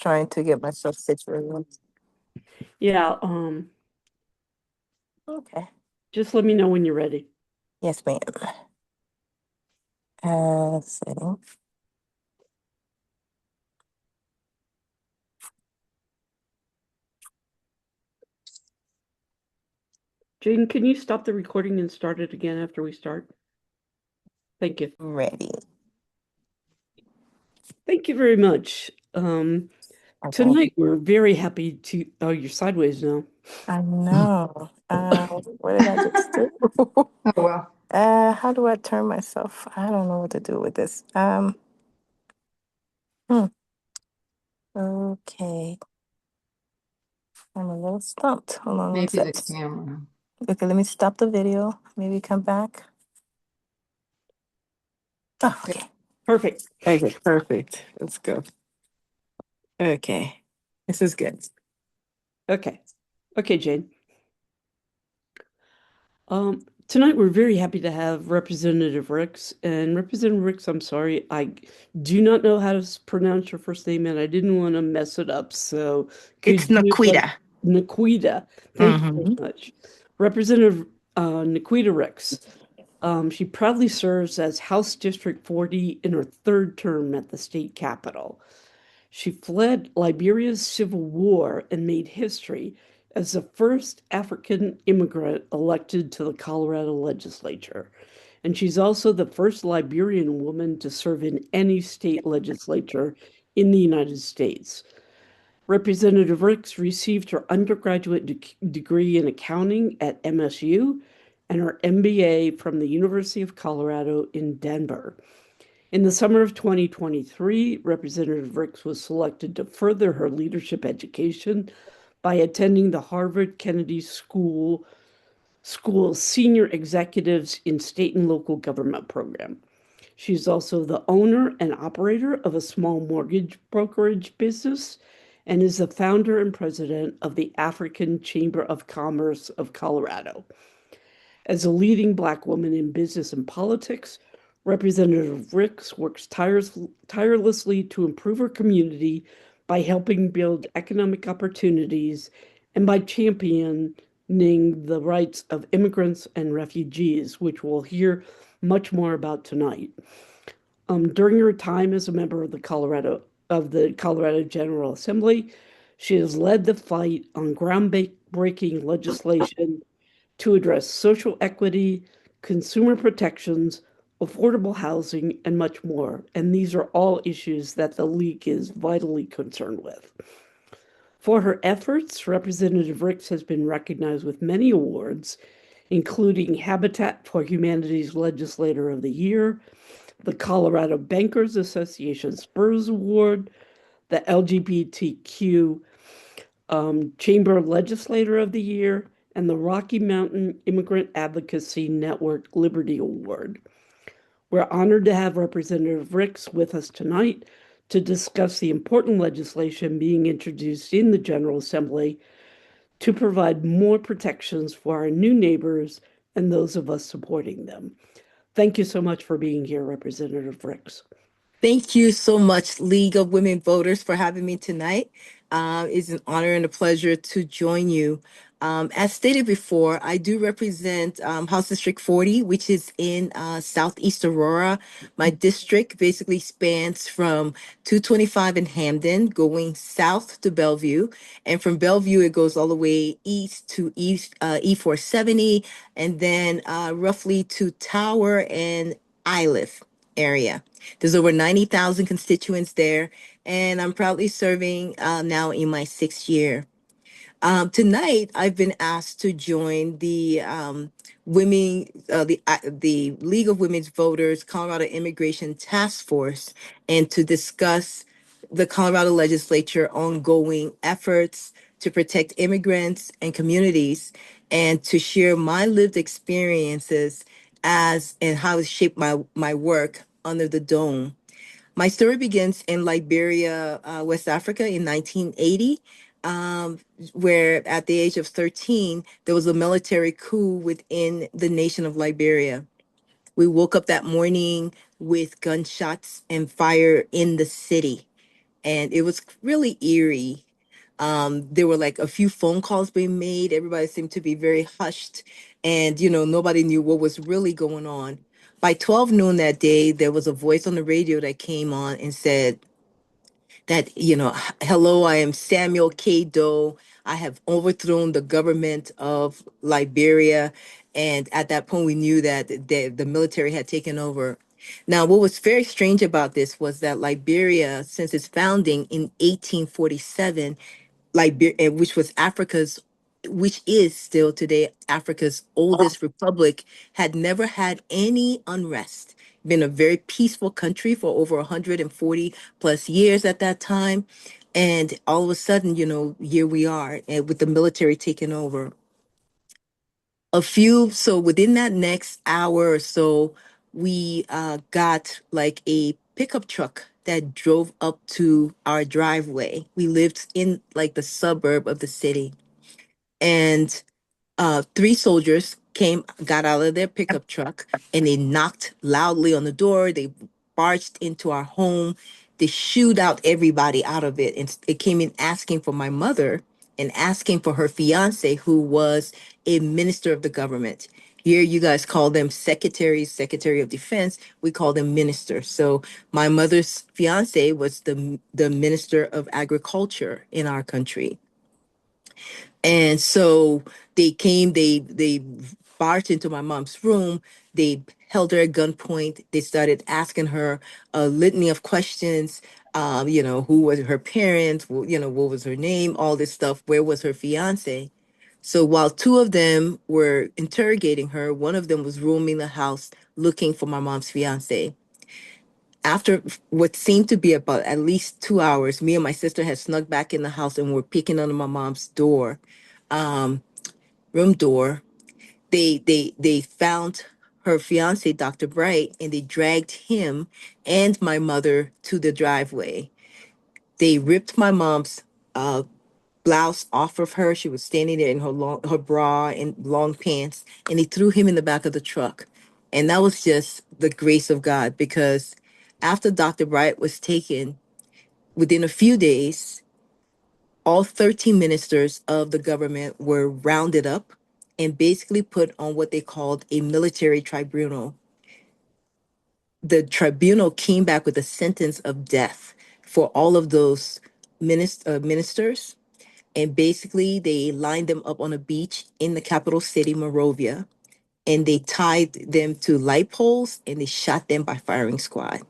trying to get myself situated. Yeah, Okay. just let me know when you're ready. Yes, ma'am. Setting. Jane, can you stop the recording and start it again after we start? Thank you. Ready. Thank you very much. Okay. Tonight we're very happy to. Oh, you're sideways now. I know. What did I just do? Oh, well. How do I turn myself? I don't know what to do with this. Hmm. Okay. I'm a little stumped. Hold on one Maybe the sec. camera. Okay, let me stop the video. Maybe come back. Oh, okay. Perfect. Okay, perfect. Let's go. Okay. This is good. Okay. Okay, Jane. Tonight we're very happy to have Representative Ricks. And Representative Ricks, I'm sorry, I do not know how to pronounce your first name, and I didn't want to mess it up. So It's could you Naquita. Naquita. Thank you very much. Representative Naquita Ricks. She proudly serves as House District 40 in her third term at the state capitol. She fled Liberia's civil war and made history as the first African immigrant elected to the Colorado legislature. And she's also the first Liberian woman to serve in any state legislature in the United States. Representative Ricks received her undergraduate degree in accounting at MSU and her MBA from the University of Colorado in Denver. In the summer of 2023, Representative Ricks was selected to further her leadership education by attending the Harvard Kennedy School's Senior Executives in State and Local Government program. She's also the owner and operator of a small mortgage brokerage business and is the founder and president of the African Chamber of Commerce of Colorado. As a leading Black woman in business and politics, Representative Ricks works tirelessly to improve her community by helping build economic opportunities and by championing the rights of immigrants and refugees, which we'll hear much more about tonight. During her time as a member of the Colorado General Assembly, she has led the fight on groundbreaking legislation to address social equity, consumer protections, affordable housing, and much more. And these are all issues that the League is vitally concerned with. For her efforts, Representative Ricks has been recognized with many awards, including Habitat for Humanity's Legislator of the Year, the Colorado Bankers Association Spurs Award, the LGBTQ Chamber Legislator of the Year, and the Rocky Mountain Immigrant Advocacy Network Liberty Award. We're honored to have Representative Ricks with us tonight to discuss the important legislation being introduced in the General Assembly to provide more protections for our new neighbors and those of us supporting them. Thank you so much for being here, Representative Ricks. Thank you so much, League of Women Voters, for having me tonight. It's an honor and a pleasure to join you. As stated before, I do represent House District 40, which is in Southeast Aurora. My district basically spans from 225 in Hamden, going south to Bellevue. And from Bellevue, it goes all the way east to E470, and then roughly to Tower and Iliff area. There's over 90,000 constituents there, and I'm proudly serving now in my sixth year. Tonight, I've been asked to join the the League of Women's Voters Colorado Immigration Task Force, and to discuss the Colorado Legislature ongoing efforts to protect immigrants and communities, and to share my lived experiences as and how it shaped my work under the dome. My story begins in Liberia, West Africa in 1980, where at the age of 13, there was a military coup within the nation of Liberia. We woke up that morning with gunshots and fire in the city. and it was really eerie. There were like a few phone calls being made. Everybody seemed to be very hushed, and nobody knew what was really going on. By 12 noon that day, there was a voice on the radio that came on and said that, hello, I am Samuel K. Doe. I have overthrown the government of Liberia. And at that point, we knew that the military had taken over. Now, what was very strange about this was that Liberia, since its founding in 1847, Liberia, which was Africa's, which is still today Africa's oldest republic, had never had any unrest. Been a very peaceful country for over 140 plus years at that time. And all of a sudden, here we are, and with the military taking over. So within that next hour or so, we got like a pickup truck that drove up to our driveway. We lived in like the suburb of the city. And three soldiers got out of their pickup truck, and they knocked loudly on the door. They barged into our home. They shooed out everybody out of it. And it came in asking for my mother and asking for her fiance, who was a minister of the government. Here, you guys call them secretaries, secretary of defense. We call them ministers. So my mother's fiance was the minister of agriculture in our country. And so they barged into my mom's room. They held her at gunpoint. They started asking her a litany of questions. Who was her parents? What was her name? All this stuff. Where was her fiance? So while two of them were interrogating her, one of them was roaming the house looking for my mom's fiance. After what seemed to be about at least 2 hours, me and my sister had snuck back in the house and were peeking under my mom's door, um, room door. They found her fiance, Dr. Bright, and they dragged him and my mother to the driveway. They ripped my mom's uh, blouse off of her. She was standing there in her bra and long pants, and they threw him in the back of the truck. And that was just the grace of God, because after Dr. Bright was taken, within a few days, all 13 ministers of the government were rounded up and basically put on what they called a military tribunal. The tribunal came back with a sentence of death for all of those ministers. And basically, they lined them up on a beach in the capital city, Monrovia, and they tied them to light poles and they shot them by firing squad.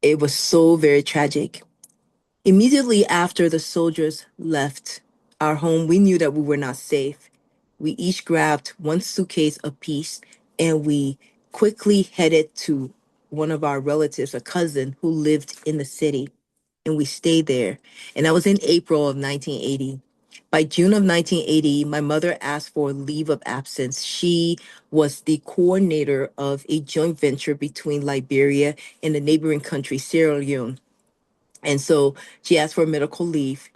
It was so very tragic. Immediately after the soldiers left our home, we knew that we were not safe. We each grabbed one suitcase apiece and we quickly headed to one of our relatives, a cousin who lived in the city, and we stayed there. And that was in April of 1980. By June of 1980, my mother asked for a leave of absence. She was the coordinator of a joint venture between Liberia and the neighboring country, Sierra Leone. And so she asked for medical leave,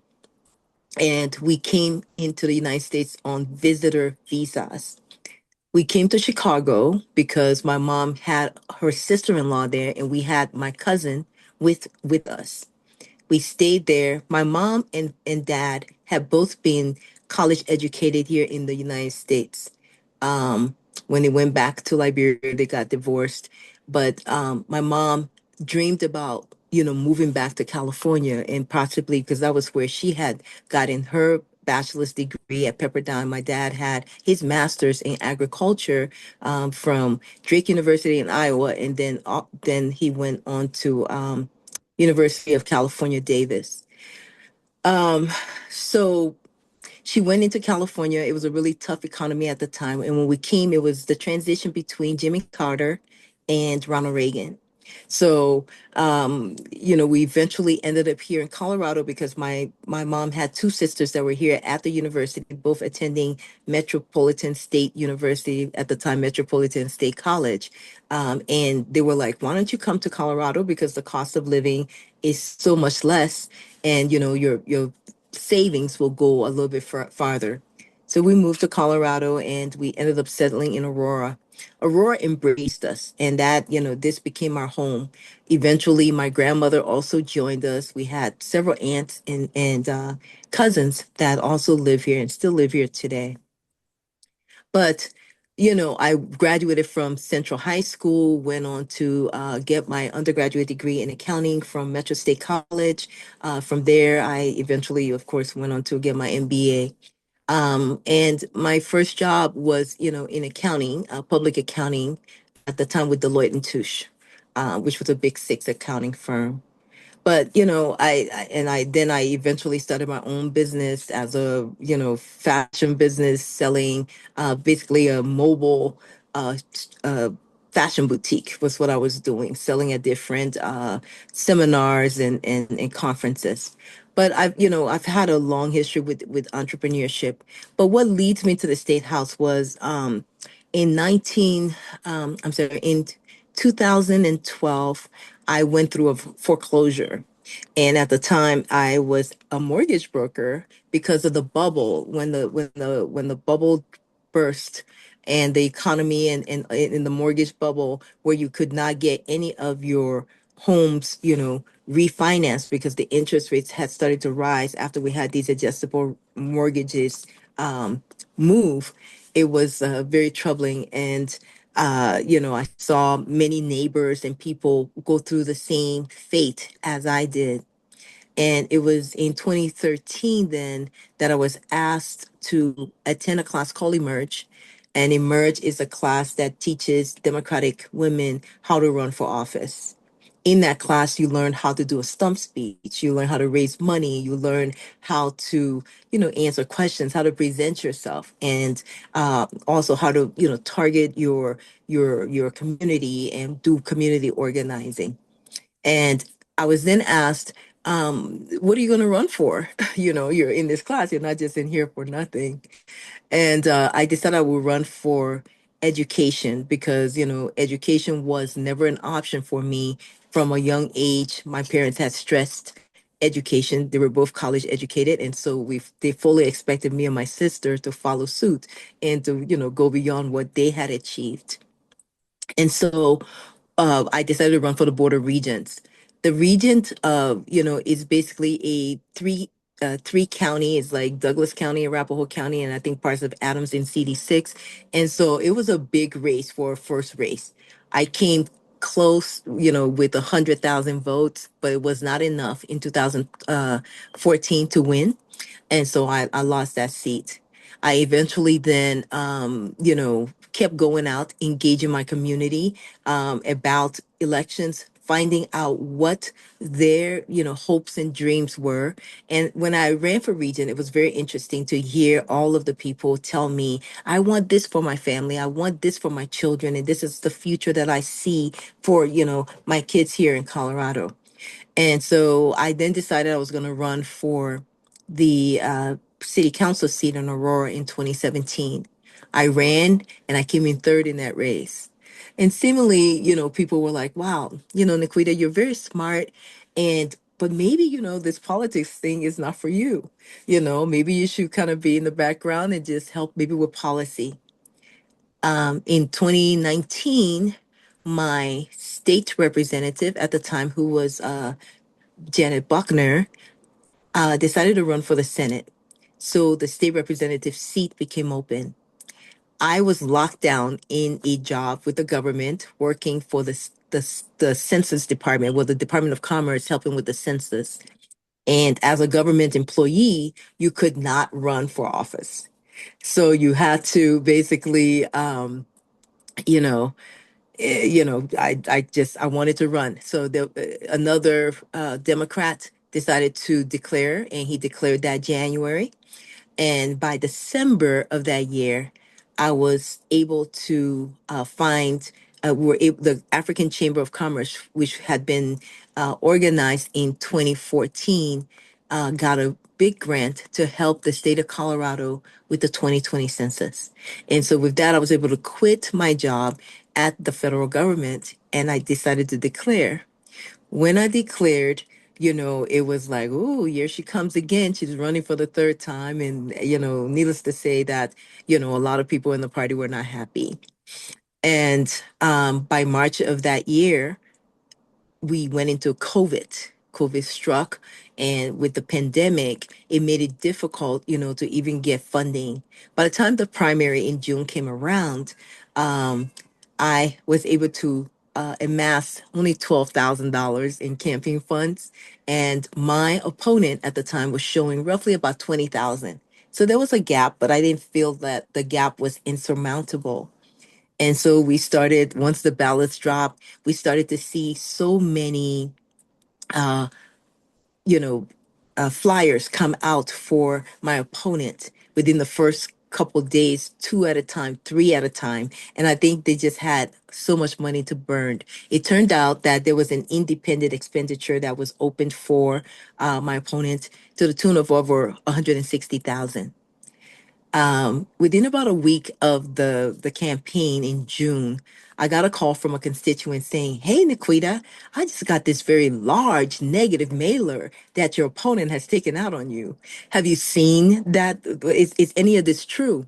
and we came into the United States on visitor visas. We came to Chicago because my mom had her sister-in-law there, and we had my cousin with us. We stayed there. My mom and dad have both been college educated here in the United States. Um, when they went back to Liberia, they got divorced. But my mom dreamed about, moving back to California, and possibly because that was where she had gotten her bachelor's degree at Pepperdine. My dad had his master's in agriculture from Drake University in Iowa, and then he went on to University of California, Davis. Um, so she went into California. It was a really tough economy at the time. And when we came, it was the transition between Jimmy Carter and Ronald Reagan. So, we eventually ended up here in Colorado because my mom had two sisters that were here at the university, both attending Metropolitan State University at the time, Metropolitan State College. And they were like, "Why don't you come to Colorado, because the cost of living is so much less, and your savings will go a little bit farther." So we moved to Colorado and we ended up settling in Aurora. Aurora embraced us, and that, this became our home. Eventually, my grandmother also joined us. We had several aunts and cousins that also live here and still live here today. But, I graduated from Central High School, went on to get my undergraduate degree in accounting from Metro State College. From there, I eventually, of course, went on to get my MBA. And my first job was, in accounting, public accounting at the time with Deloitte and Touche, which was a big six accounting firm. But I eventually started my own business as a fashion business, selling basically a mobile uh, uh, fashion boutique was what I was doing, selling at different seminars and conferences. But I've had a long history with entrepreneurship. But what leads me to the state house was in 19 I'm sorry, in 2012, I went through a foreclosure. And at the time, I was a mortgage broker because of the bubble when the bubble burst, and the economy and in the mortgage bubble, where you could not get any of your homes, refinanced because the interest rates had started to rise after we had these adjustable mortgages um, move. It was very troubling. And I saw many neighbors and people go through the same fate as I did. And it was in 2013 then that I was asked to attend a class called Emerge. And Emerge is a class that teaches Democratic women how to run for office. In that class, you learn how to do a stump speech, you learn how to raise money, you learn how to, answer questions, how to present yourself, and also how to, target your community and do community organizing. And I was then asked, what are you going to run for? You're in this class, you're not just in here for nothing. And I decided I would run for education because, education was never an option for me from a young age. My parents had stressed education. They were both college educated. And so they fully expected me and my sister to follow suit and to, go beyond what they had achieved. And so I decided to run for the Board of Regents. The regent, is basically a three county. It's like Douglas County, Arapahoe County, and I think parts of Adams in CD6. And so it was a big race for a first race. I came close, with 100,000 votes, but it was not enough in 2014 to win. And so I lost that seat. I eventually then, kept going out, engaging my community about elections, finding out what their, hopes and dreams were. And when I ran for regent, it was very interesting to hear all of the people tell me, I want this for my family, I want this for my children, and this is the future that I see for, my kids here in Colorado. And so I then decided I was going to run for the city council seat in Aurora in 2017. I ran and I came in third in that race. And similarly, people were like, wow, Nikita, you're very smart. But maybe, this politics thing is not for you. Maybe you should kind of be in the background and just help maybe with policy. In 2019, my state representative at the time, who was Janet Buckner, decided to run for the Senate. So the state representative seat became open. I was locked down in a job with the government working for the Census Department, well, the Department of Commerce, helping with the census. And as a government employee, you could not run for office. So you had to basically, you know, I wanted to run. So another Democrat decided to declare, and he declared that January. And by December of that year, I was able to find the African Chamber of Commerce, which had been organized in 2014, got a big grant to help the state of Colorado with the 2020 census. And so with that, I was able to quit my job at the federal government, and I decided to declare. When I declared, it was like, oh, here she comes again. She's running for the third time. And, needless to say that, a lot of people in the party were not happy. And by March of that year, we went into COVID. COVID struck, and with the pandemic, it made it difficult, to even get funding. By the time the primary in June came around, um, I was able to amass only $12,000 in campaign funds, and my opponent at the time was showing roughly about 20,000. So there was a gap, but I didn't feel that the gap was insurmountable. And so we started, once the ballots dropped, we started to see so many, uh, you know, flyers come out for my opponent within the first couple days, two at a time, three at a time. And I think they just had so much money to burn. It turned out that there was an independent expenditure that was opened for my opponent to the tune of over 160,000. Within about a week of the campaign in June, I got a call from a constituent saying, "Hey, Nikita, I just got this very large negative mailer that your opponent has taken out on you. Have you seen that? Is any of this true?"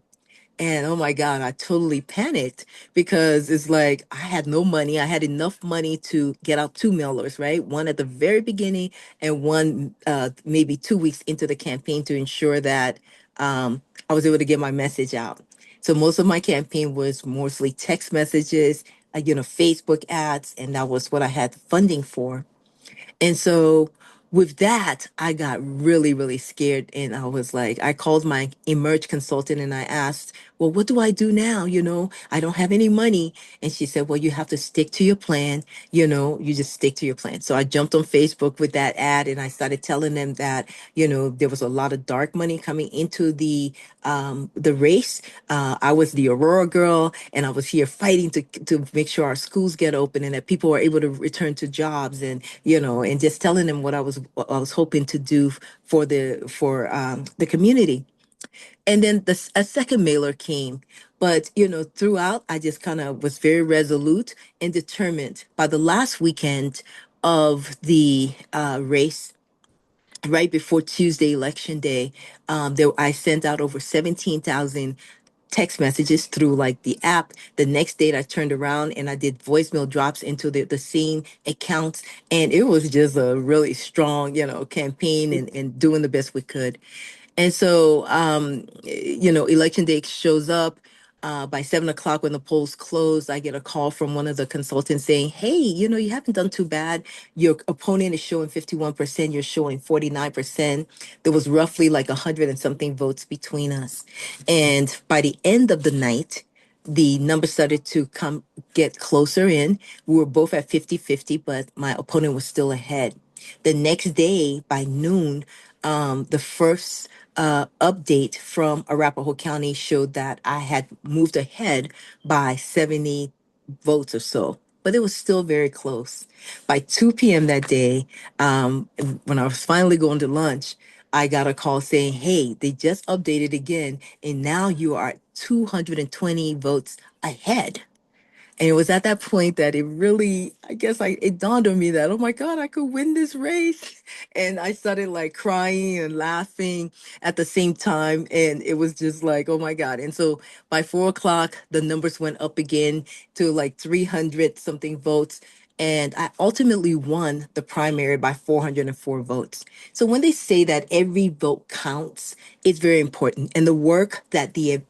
And oh my God, I totally panicked because it's like I had no money. I had enough money to get out two mailers, right? One at the very beginning and one maybe 2 weeks into the campaign to ensure that I was able to get my message out. So most of my campaign was mostly text messages, Facebook ads, and that was what I had funding for. And so with that, I got really, really scared. And I was like, I called my Emerge consultant and I asked, well, what do I do now? I don't have any money. And she said, well, you have to stick to your plan. You just stick to your plan. So I jumped on Facebook with that ad and I started telling them that, there was a lot of dark money coming into the race. I was the Aurora girl and I was here fighting to make sure our schools get open and that people were able to return to jobs and just telling them what I was hoping to do for the community. And then a second mailer came. But, throughout, I just kind of was very resolute and determined. By the last weekend of the race, right before Tuesday, election day, I sent out over 17,000 text messages through like the app. The next day I turned around and I did voicemail drops into the same accounts. And it was just a really strong, campaign and doing the best we could. And so, election day shows up. By 7 o'clock, when the polls close, I get a call from one of the consultants saying, "Hey, you haven't done too bad. Your opponent is showing 51%. You're showing 49%. There was roughly like 100 and something votes between us." And by the end of the night, the numbers started to get closer in. We were both at 50-50, but my opponent was still ahead. The next day by noon, the first update from Arapahoe County showed that I had moved ahead by 70 votes or so, but it was still very close. By 2 p.m. that day, when I was finally going to lunch, I got a call saying, "Hey, they just updated again, and now you are 220 votes ahead." And it was at that point that it really, I guess, it dawned on me that, oh my God, I could win this race. And I started like crying and laughing at the same time. And it was just like, oh my God. And so by 4 o'clock, the numbers went up again to like 300 something votes. And I ultimately won the primary by 404 votes. So when they say that every vote counts, it's very important. And the work that the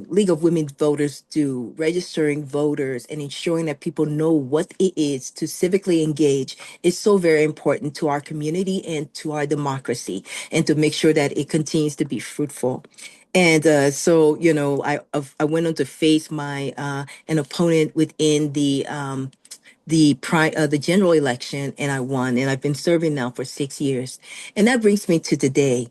League of Women Voters do, registering voters and ensuring that people know what it is to civically engage, is so very important to our community and to our democracy, and to make sure that it continues to be fruitful. And so, I went on to face my an opponent within the general election, and I won. And I've been serving now for 6 years. And that brings me to today.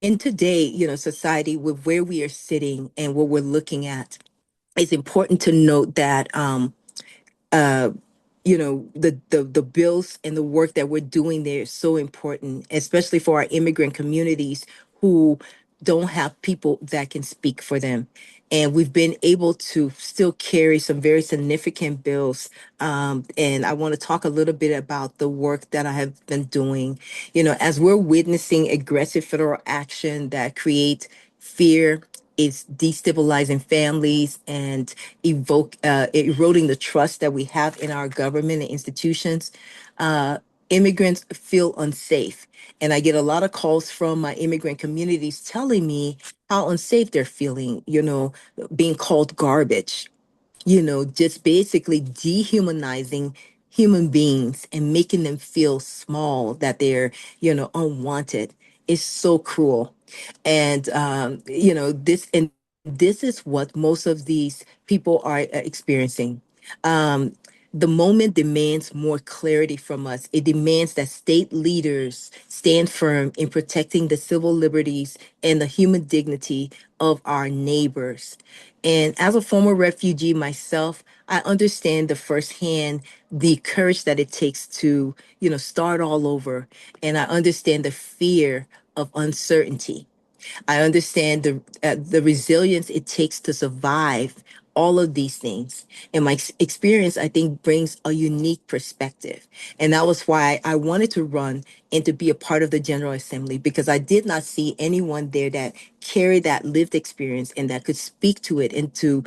In today, society, with where we are sitting and what we're looking at, it's important to note that uh, the bills and the work that we're doing there is so important, especially for our immigrant communities who don't have people that can speak for them. And we've been able to still carry some very significant bills. And I want to talk a little bit about the work that I have been doing. As we're witnessing aggressive federal action that create fear is destabilizing families and eroding the trust that we have in our government and institutions. Uh, Immigrants feel unsafe. And I get a lot of calls from my immigrant communities telling me how unsafe they're feeling, being called garbage, just basically dehumanizing human beings and making them feel small, that they're, unwanted, is so cruel. And, this is what most of these people are experiencing. Um, the moment demands more clarity from us. It demands that state leaders stand firm in protecting the civil liberties and the human dignity of our neighbors. And as a former refugee myself, I understand the firsthand the courage that it takes to, start all over. And I understand the fear of uncertainty. I understand the resilience it takes to survive all of these things. And my experience, I think, brings a unique perspective. And that was why I wanted to run and to be a part of the General Assembly, because I did not see anyone there that carried that lived experience and that could speak to it and to,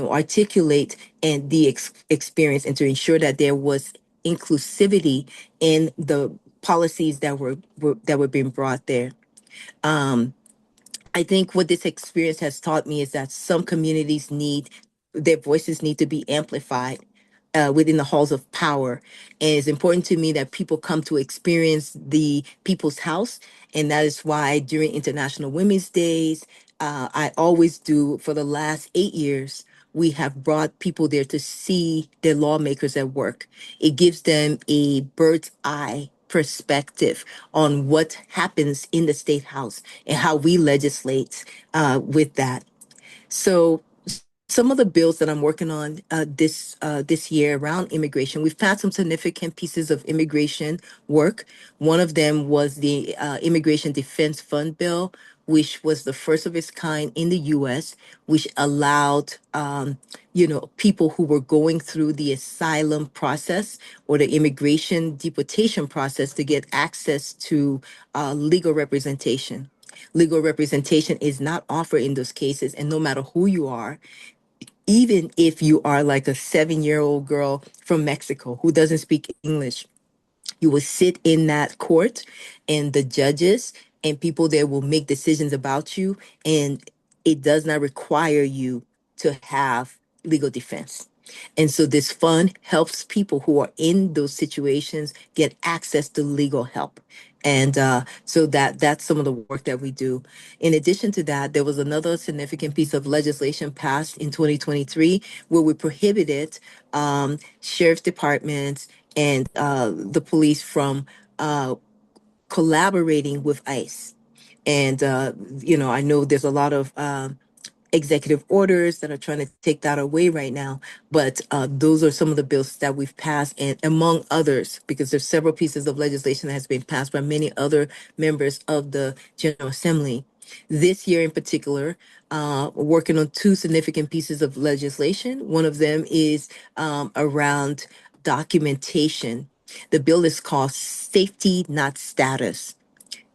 articulate and the experience and to ensure that there was inclusivity in the policies that were being brought there. Um, I think what this experience has taught me is that some communities need their voices need to be amplified within the halls of power. And it's important to me that people come to experience the People's House. And that is why during International Women's Days, I always do for the last 8 years, we have brought people there to see their lawmakers at work. It gives them a bird's eye perspective on what happens in the state house and how we legislate with that. So some of the bills that I'm working on this year around immigration, we've passed some significant pieces of immigration work. One of them was the Immigration Defense Fund bill, which was the first of its kind in the U.S., which allowed people who were going through the asylum process or the immigration deportation process to get access to legal representation. Legal representation is not offered in those cases, and no matter who you are, even if you are like a 7-year old girl from Mexico who doesn't speak English, you will sit in that court, and the judges and people there will make decisions about you, and it does not require you to have legal defense. And so this fund helps people who are in those situations get access to legal help. And so that's some of the work that we do. In addition to that, there was another significant piece of legislation passed in 2023 where we prohibited sheriff's departments and the police from collaborating with ICE. And I know there's a lot of executive orders that are trying to take that away right now. But those are some of the bills that we've passed, and among others, because there's several pieces of legislation that has been passed by many other members of the General Assembly. This year in particular, working on two significant pieces of legislation. One of them is around documentation. The bill is called Safety Not Status.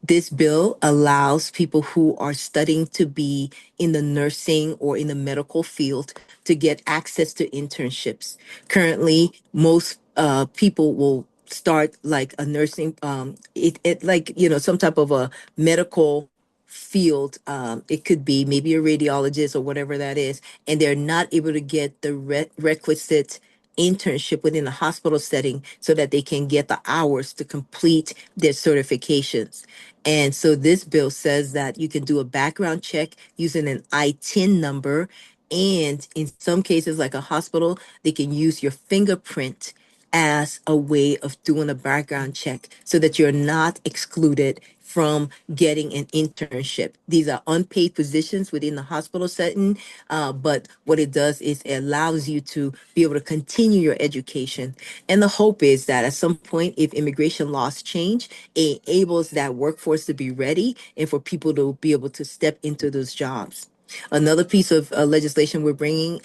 This bill allows people who are studying to be in the nursing or in the medical field to get access to internships. Currently, most people will start like a nursing, it like, some type of a medical field. It could be maybe a radiologist or whatever that is, and they're not able to get the requisite internship within the hospital setting so that they can get the hours to complete their certifications. And so this bill says that you can do a background check using an ITIN number. And in some cases, like a hospital, they can use your fingerprint as a way of doing a background check so that you're not excluded from getting an internship. These are unpaid positions within the hospital setting, but what it does is it allows you to be able to continue your education. And the hope is that at some point, if immigration laws change, it enables that workforce to be ready and for people to be able to step into those jobs. Another piece of legislation we're bringing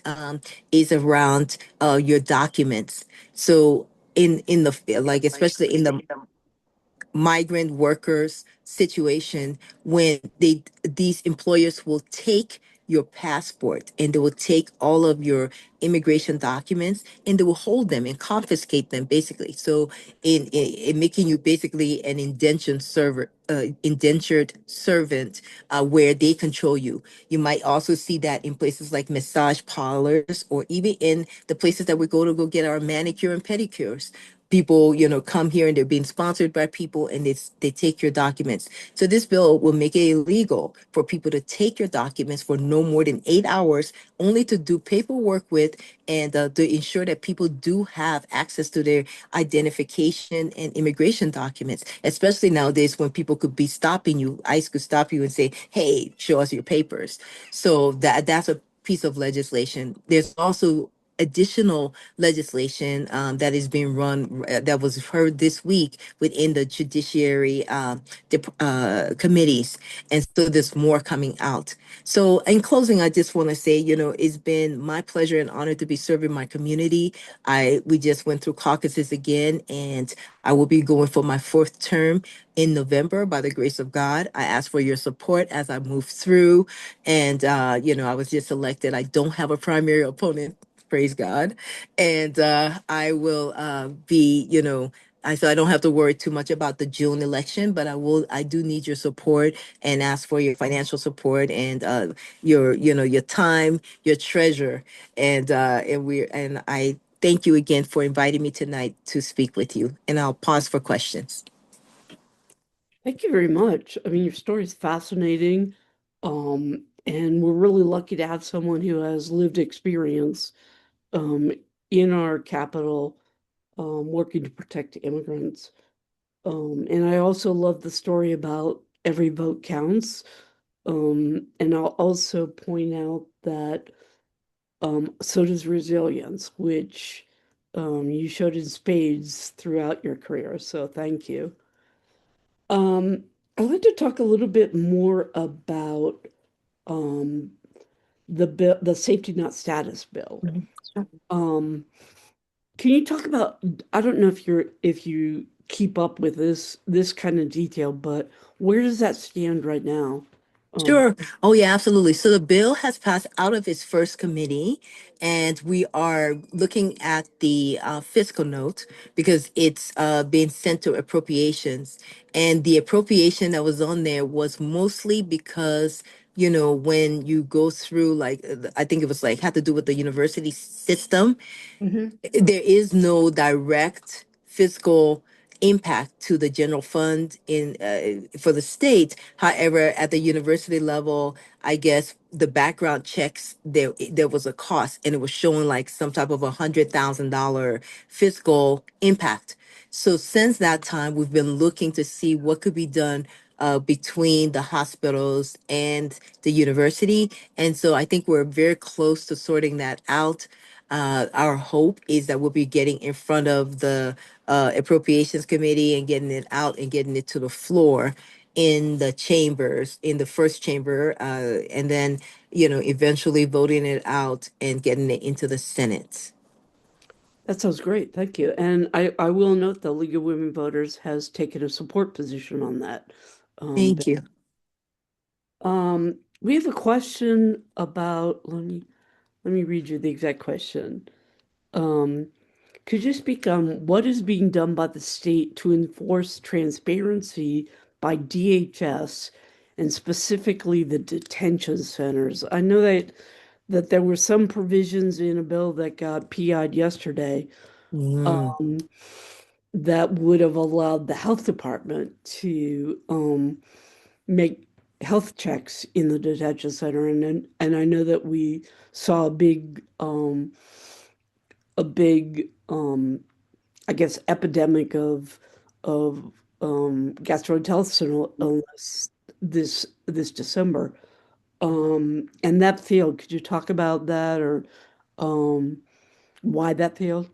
is around your documents. So in the like especially in the migrant workers situation, when these employers will take your passport, and they will take all of your immigration documents and they will hold them and confiscate them basically. So in making you basically an indentured servant, where they control you. You might also see that in places like massage parlors or even in the places that we go to go get our manicure and pedicures. People, come here and they're being sponsored by people and they take your documents. So this bill will make it illegal for people to take your documents for no more than 8 hours, only to do paperwork with and to ensure that people do have access to their identification and immigration documents, especially nowadays when people could be stopping you. ICE could stop you and say, hey, show us your papers. So that's a piece of legislation. There's also additional legislation that is being run that was heard this week within the judiciary committees, and so there's more coming out. So in closing, I just want to say, it's been my pleasure and honor to be serving my community. We just went through caucuses again, and I will be going for my fourth term in November by the grace of God. I ask for your support as I move through, and I was just elected. I don't have a primary opponent, praise God. And I will be, so I don't have to worry too much about the June election, but I do need your support and ask for your financial support and your time, your treasure. And I thank you again for inviting me tonight to speak with you. And I'll pause for questions. Thank you very much. I mean, your story is fascinating, and we're really lucky to have someone who has lived experience um, in our capital, working to protect immigrants. And I also love the story about every vote counts. And I'll also point out that so does resilience, which you showed in spades throughout your career. So thank you. Um, I'd like to talk a little bit more about um, the safety net status bill. Mhm. Um, can you talk about, I don't know if you keep up with this kind of detail, but where does that stand right now? Um, Sure. Oh, yeah, absolutely. So the bill has passed out of its first committee, and we are looking at the fiscal note because it's being sent to appropriations. And the appropriation that was on there was mostly because, when you go through, like, I think it was like, had to do with the university system. Mhm. There is no direct fiscal impact to the general fund in for the state. However, at the university level, I guess the background checks, there was a cost, and it was showing like some type of $100,000 fiscal impact. So since that time, we've been looking to see what could be done between the hospitals and the university. And so I think we're very close to sorting that out. Our hope is that we'll be getting in front of the appropriations committee and getting it out and getting it to the floor in the chambers, in the first chamber, and then, eventually voting it out and getting it into the Senate. That sounds great. Thank you. And I will note the League of Women Voters has taken a support position on that. Thank Bill. you. We have a question about, let me read you the exact question. Um, Could you speak on what is being done by the state to enforce transparency by DHS and specifically the detention centers? I know that there were some provisions in a bill that got PI'd yesterday Mm. um, that would have allowed the health department to make health checks in the detention center, and I know that we saw a big I guess epidemic of gastrointestinal illness this December. And that failed. Could you talk about that or um, why that failed?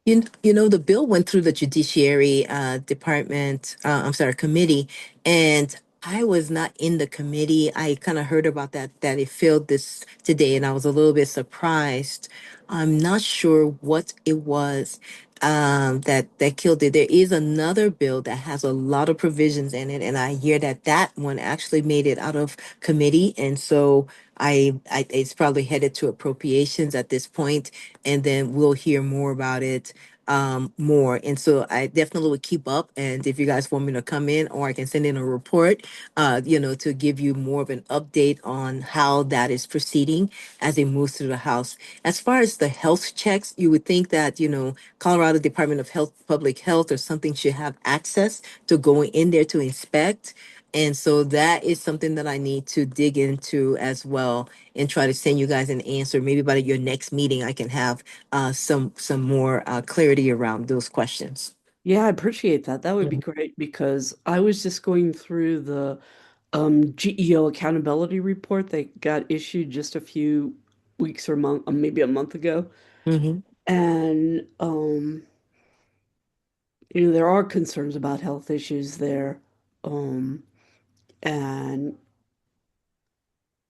The bill went through the Judiciary Department, I'm sorry, committee, and I was not in the committee. I kind of heard about that it failed this today, and I was a little bit surprised. I'm not sure what it was that killed it. There is another bill that has a lot of provisions in it, and I hear that one actually made it out of committee, and so It's probably headed to appropriations at this point, and then we'll hear more about it more. And so I definitely would keep up. And if you guys want me to come in, or I can send in a report, to give you more of an update on how that is proceeding as it moves through the House. As far as the health checks, you would think that, Colorado Department of Health, Public Health or something should have access to going in there to inspect. And so that is something that I need to dig into as well and try to send you guys an answer. Maybe by your next meeting, I can have some more clarity around those questions. Yeah, I appreciate that. That would be great because I was just going through the GEO accountability report that got issued just a few weeks or maybe a month ago. Mm-hmm. And there are concerns about health issues there. Um, and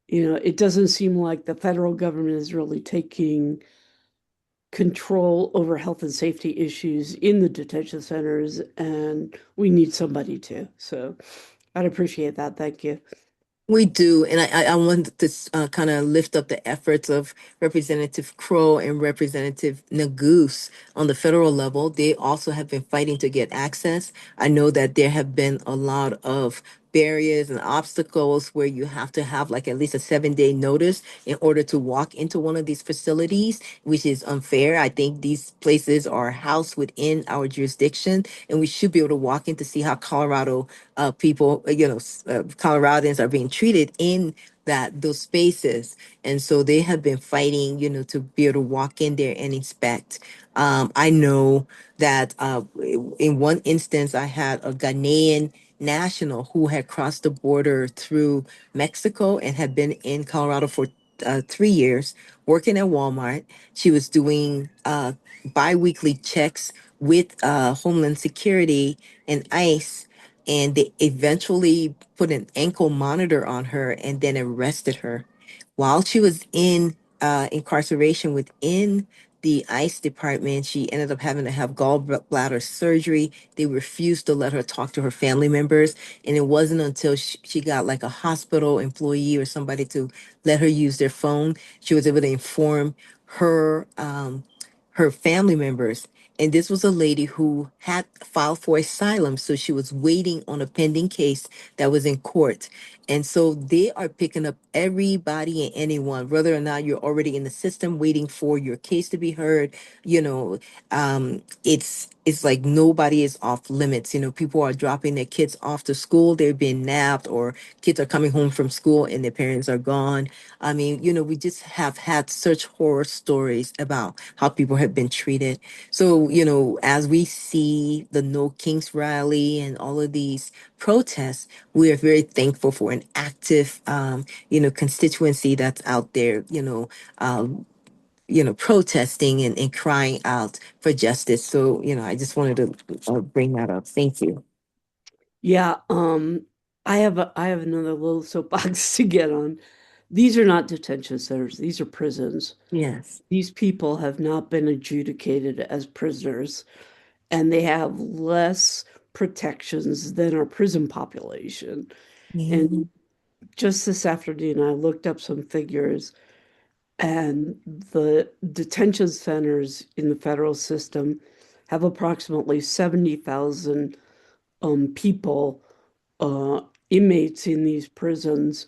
it doesn't seem like the federal government is really taking control over health and safety issues in the detention centers, and we need somebody to. So I'd appreciate that. Thank you. We do, and I wanted to kind of lift up the efforts of Representative Crow and Representative Nagoose on the federal level. They also have been fighting to get access. I know that there have been a lot of barriers and obstacles where you have to have like at least a 7-day notice in order to walk into one of these facilities, which is unfair. I think these places are housed within our jurisdiction, and we should be able to walk in to see how Colorado people, Coloradans are being treated in those spaces. And so they have been fighting, to be able to walk in there and inspect. I know that in one instance, I had a Ghanaian national who had crossed the border through Mexico and had been in Colorado for 3 years, working at Walmart. She was doing biweekly checks with Homeland Security and ICE, and they eventually put an ankle monitor on her and then arrested her. While she was in incarceration within the ICE department, she ended up having to have gallbladder surgery. They refused to let her talk to her family members. And it wasn't until she got like a hospital employee or somebody to let her use their phone, she was able to inform her her family members. And this was a lady who had filed for asylum. So she was waiting on a pending case that was in court. And so they are picking up everybody and anyone, whether or not you're already in the system waiting for your case to be heard. It's like nobody is off limits. People are dropping their kids off to school, they're being nabbed, or kids are coming home from school and their parents are gone. I mean, we just have had such horror stories about how people have been treated. So, as we see the No Kings rally and all of these protests, we are very thankful for an active, constituency that's out there, protesting and crying out for justice. So, I just wanted to bring that up. Thank you. Yeah, I have another little soapbox to get on. These are not detention centers. These are prisons. Yes. These people have not been adjudicated as prisoners, and they have less protections than our prison population. And Mhm. just this afternoon, I looked up some figures, and the detention centers in the federal system have approximately 70,000 people, uh, inmates in these prisons,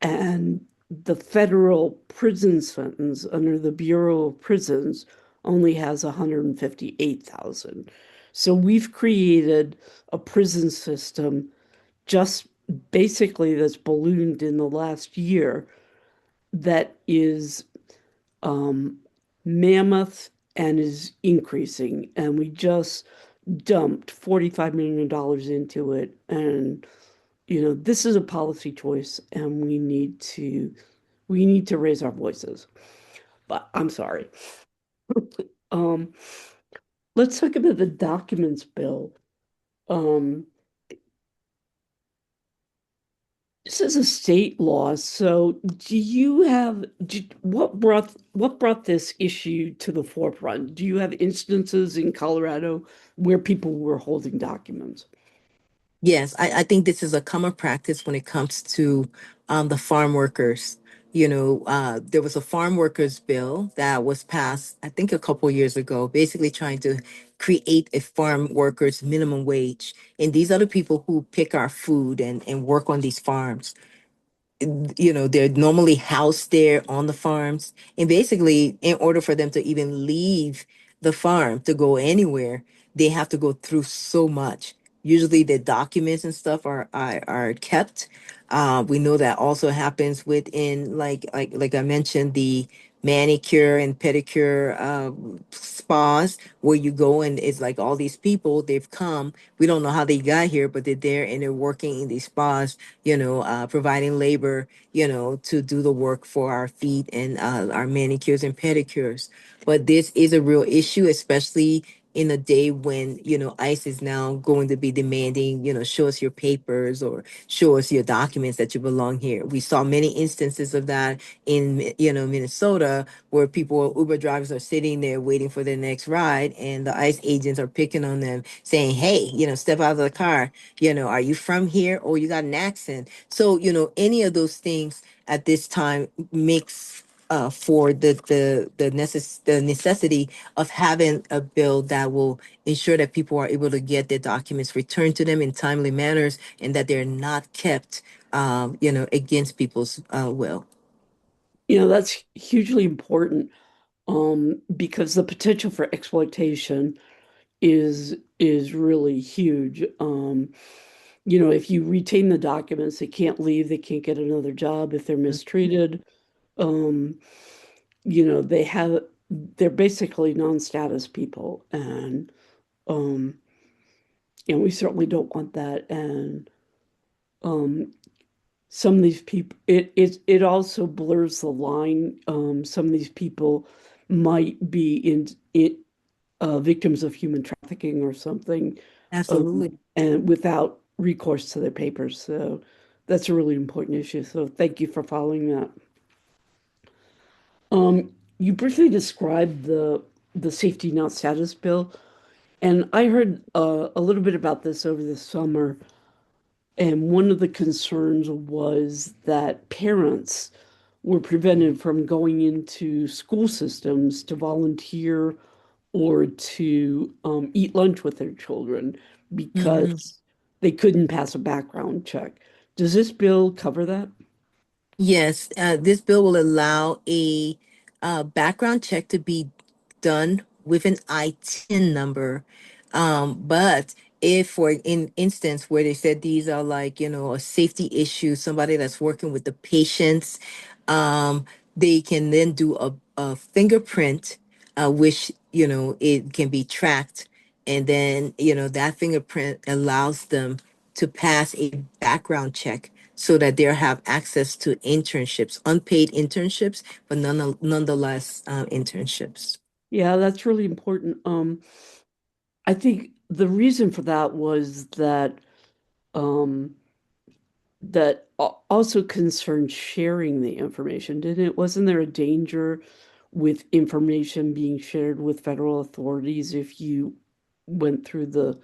and the federal prison sentence under the Bureau of Prisons only has 158,000. So we've created a prison system just basically that's ballooned in the last year that is um, mammoth and is increasing. And we just dumped $45 million into it. And this is a policy choice, and we need to raise our voices. But I'm sorry. Um, let's talk about the documents bill. Um, this is a state law. So what brought this issue to the forefront? Do you have instances in Colorado where people were holding documents? Yes, I think this is a common practice when it comes to the farm workers. There was a farm workers bill that was passed, I think, a couple years ago, basically trying to create a farm workers minimum wage. And these are the people who pick our food and work on these farms. They're normally housed there on the farms. And basically, in order for them to even leave the farm to go anywhere, they have to go through so much. Usually the documents and stuff are kept. We know that also happens within, like I mentioned, the manicure and pedicure spas, where you go and it's like all these people, they've come. We don't know how they got here, but they're there and they're working in these spas, providing labor, to do the work for our feet and our manicures and pedicures. But this is a real issue, especially in a day when, ICE is now going to be demanding, show us your papers or show us your documents that you belong here. We saw many instances of that in, Minnesota, where people, Uber drivers, are sitting there waiting for their next ride, and the ICE agents are picking on them, saying, "Hey, step out of the car. Are you from here? Or you got an accent?" So, any of those things at this time makes for the necessity of having a bill that will ensure that people are able to get their documents returned to them in timely manners, and that they're not kept, against people's will. That's hugely important, because the potential for exploitation is really huge. If you retain the documents, they can't leave, they can't get another job if they're mistreated. Um, they're basically non-status people, um, and we certainly don't want that. And um, some of these people, it also blurs the line. Some of these people might be victims of human trafficking or something, Absolutely. and without recourse to their papers. So that's a really important issue. So thank you for following that. You briefly described the safety not status bill, and I heard a little bit about this over the summer. And one of the concerns was that parents were prevented from going into school systems to volunteer or to eat lunch with their children Mhm. because they couldn't pass a background check. Does this bill cover that? Yes, this bill will allow a background check to be done with an ITIN number. But if, for in instance, where they said these are like, a safety issue, somebody that's working with the patients, um, they can then do a fingerprint, which, it can be tracked. And then, that fingerprint allows them to pass a background check so that they'll have access to internships, unpaid internships, but nonetheless, internships. Yeah, that's really important. I think the reason for that was um, that also concerned sharing the information, didn't it? Wasn't there a danger with information being shared with federal authorities if you went through the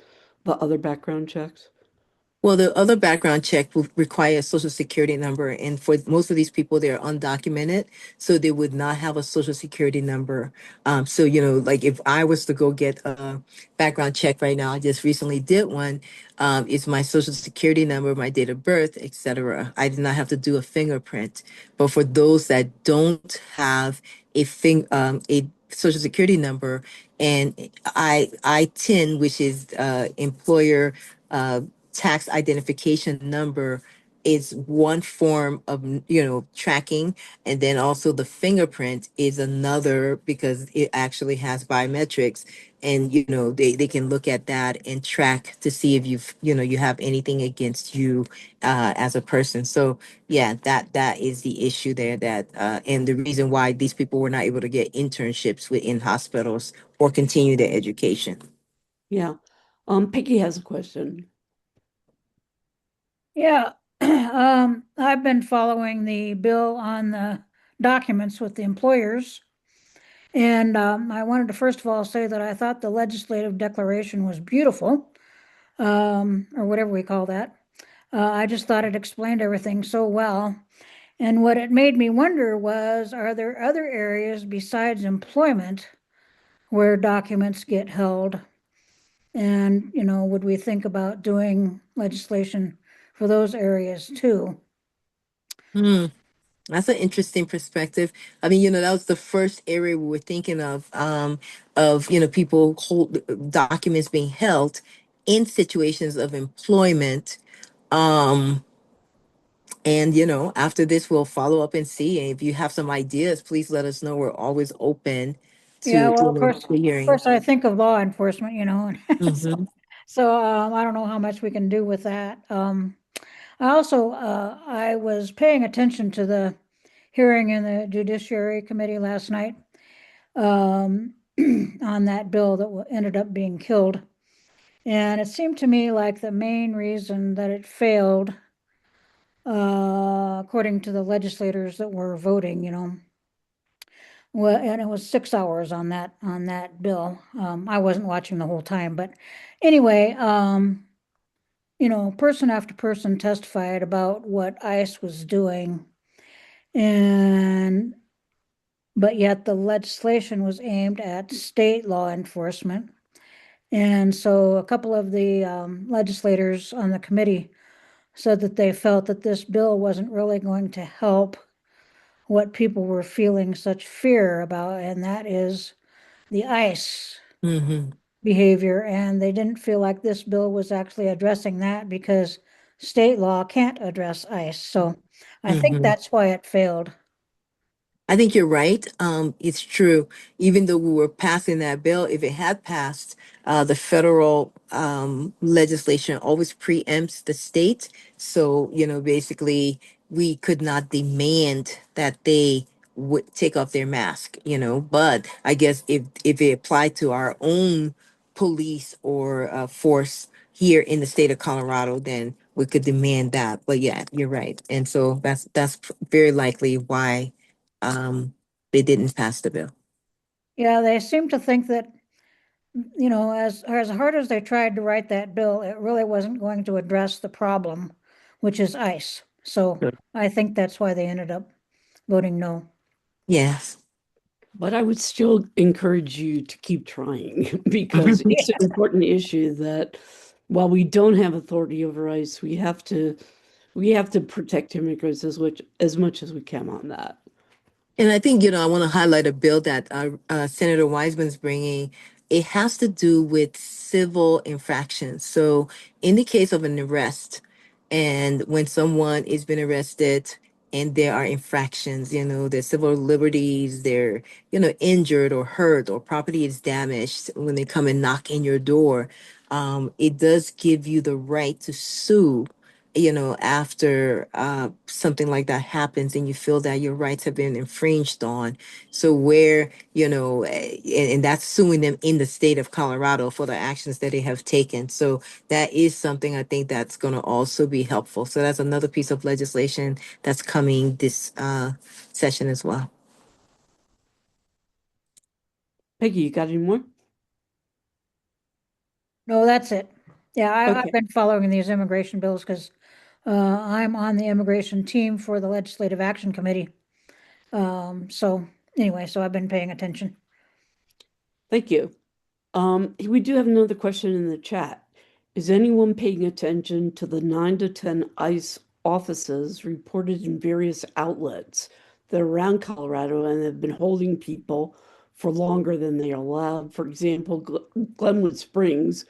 other background checks? Well, the other background check will require a social security number, and for most of these people, they're undocumented, so they would not have a social security number. So, like if I was to go get a background check right now, I just recently did one. It's my social security number, my date of birth, etc. I did not have to do a fingerprint. But for those that don't have a social security number, and I-10, which is employer uh, tax identification number, is one form of, tracking, and then also the fingerprint is another, because it actually has biometrics, and they can look at that and track to see if you have anything against you as a person. So yeah, that is the issue there, that and the reason why these people were not able to get internships within hospitals or continue their education. Yeah. Peggy has a question. Yeah, I've been following the bill on the documents with the employers. And I wanted to first of all say that I thought the legislative declaration was beautiful, or whatever we call that. I just thought it explained everything so well. And what it made me wonder was, are there other areas besides employment where documents get held? And, would we think about doing legislation for those areas too? Hmm. That's an interesting perspective. I mean, that was the first area we were thinking of, people hold documents being held in situations of employment. Um, and, after this, we'll follow up and see. And if you have some ideas, please let us know. We're always open Yeah, to, well, of course, to of hearing. course, I think of law enforcement, and Hmm. so I don't know how much we can do with that. I was paying attention to the hearing in the Judiciary Committee last night um, on that bill that ended up being killed. And it seemed to me like the main reason that it failed, according to the legislators that were voting, well, and it was 6 hours on that bill. I wasn't watching the whole time, but anyway, person after person testified about what ICE was doing, and but yet the legislation was aimed at state law enforcement. And so a couple of the legislators on the committee said that they felt that this bill wasn't really going to help what people were feeling such fear about, and that is the ICE Hmm. behavior. And they didn't feel like this bill was actually addressing that because state law can't address ICE. So I think Hmm. that's why it failed. I think you're right. It's true. Even though we were passing that bill, if it had passed, the federal legislation always preempts the state. So, basically, we could not demand that they would take off their mask. But I guess if it applied to our own police or force here in the state of Colorado, then we could demand that. But yeah, you're right. And so that's very likely why um, they didn't pass the bill. Yeah, they seem to think that, as hard as they tried to write that bill, it really wasn't going to address the problem, which is ICE. So Good. I think that's why they ended up voting no. Yes. But I would still encourage you to keep trying because Mhm. it's an important issue that while we don't have authority over ICE, we have to protect immigrants as much as we can on that. And I think, I want to highlight a bill that Senator Wiseman's bringing. It has to do with civil infractions. So, in the case of an arrest, and when someone is been arrested and there are infractions, their civil liberties, they're, injured or hurt or property is damaged when they come and knock in your door, it does give you the right to sue after something like that happens and you feel that your rights have been infringed on. So where, and that's suing them in the state of Colorado for the actions that they have taken. So that is something I think that's going to also be helpful. So that's another piece of legislation that's coming this session as well. Peggy, you got any more? No, that's it. Yeah, I've Okay, been following these immigration bills because I'm on the immigration team for the Legislative Action Committee. So anyway, so I've been paying attention. thank you. We do have another question in the chat. Is anyone paying attention to the 9 to 10 ICE offices reported in various outlets that are around Colorado and have been holding people for longer than they are allowed? For example, Glenwood Springs,